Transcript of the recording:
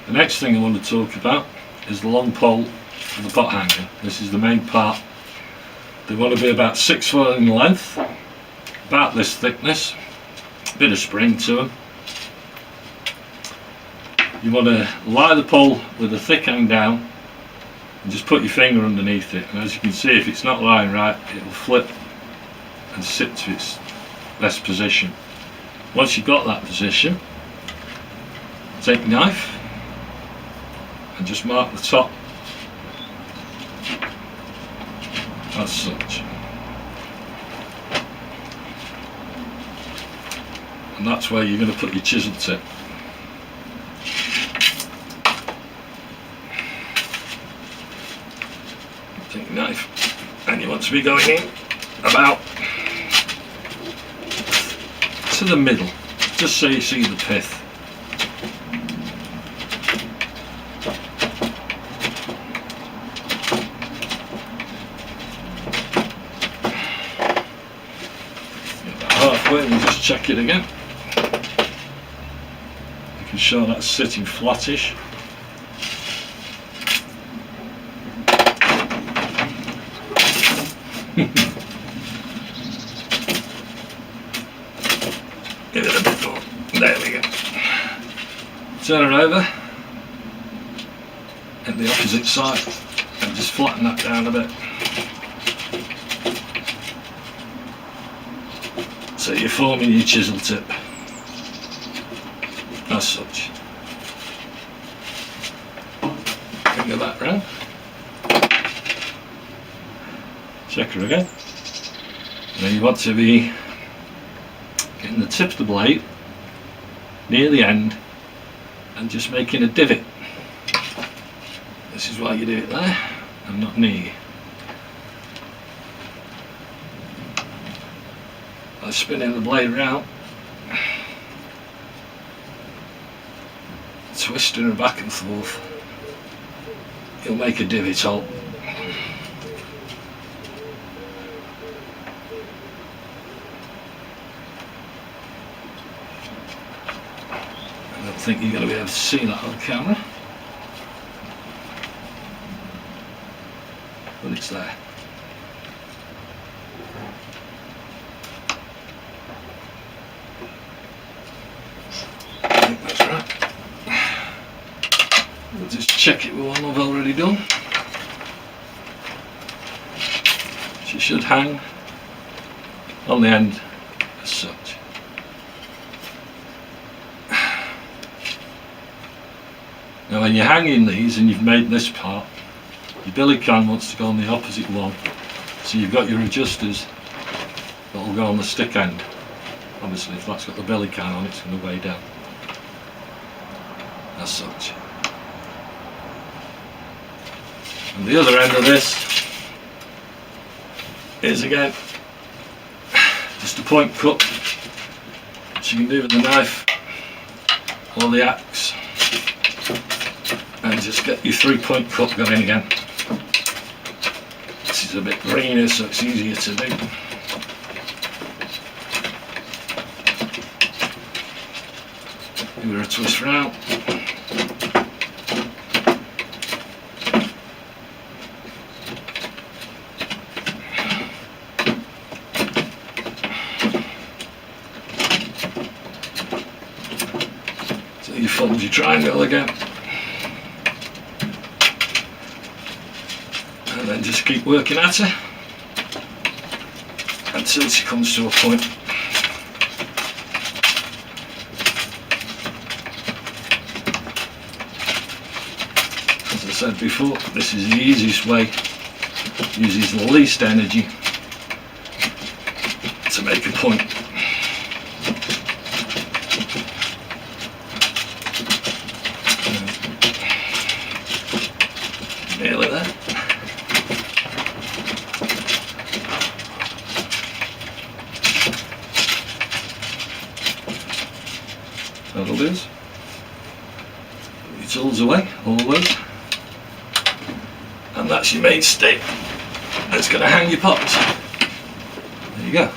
The next thing I want to talk about is the long pole for the pot hanger. This is the main part. They want to be about 6 foot in length, about this thickness, a bit of spring to them. You want to lie the pole with a thick hang down and just put your finger underneath it, and as you can see, if it's not lying right, it will flip and sit to its best position. Once you've got that position, take your knife and just mark the top as such, and that's where you're going to put your chisel tip. Take your knife and you want to be going in about to the middle, just so you see the pith. Halfway, and just check it again. You can show that's sitting flattish. Give it a bit more. There we go. Turn it over at the opposite side and just flatten that down a bit. So you're forming your chisel tip as such. Finger that round. Check her again. Now you want to be getting the tip of the blade near the end and just making a divot. This is why you do it there and not near. By spinning the blade round, twisting her back and forth, you'll make a divot hole. I don't think you're going to be able to see that on camera, but it's there. I think that's right. We'll just check it with one I've already done. She should hang on the end as such. Now when you're hanging these and you've made this part, your billy can wants to go on the opposite one, so you've got your adjusters that will go on the stick end. Obviously if that's got the billy can on, it's going to weigh down as such. And the other end of this is again just a point cut, which you can do with the knife or the axe, and just get your 3-point cut going again. This is a bit greener, so it's easier to do. Give her a twist round. So you fold your triangle again. And then just keep working at her until she comes to a point. As I said before, this is the easiest way, uses the least energy to make a point. Nearly there. That'll do. Put your tools away, always. And that's your main stick that's going to hang your pots. There you go.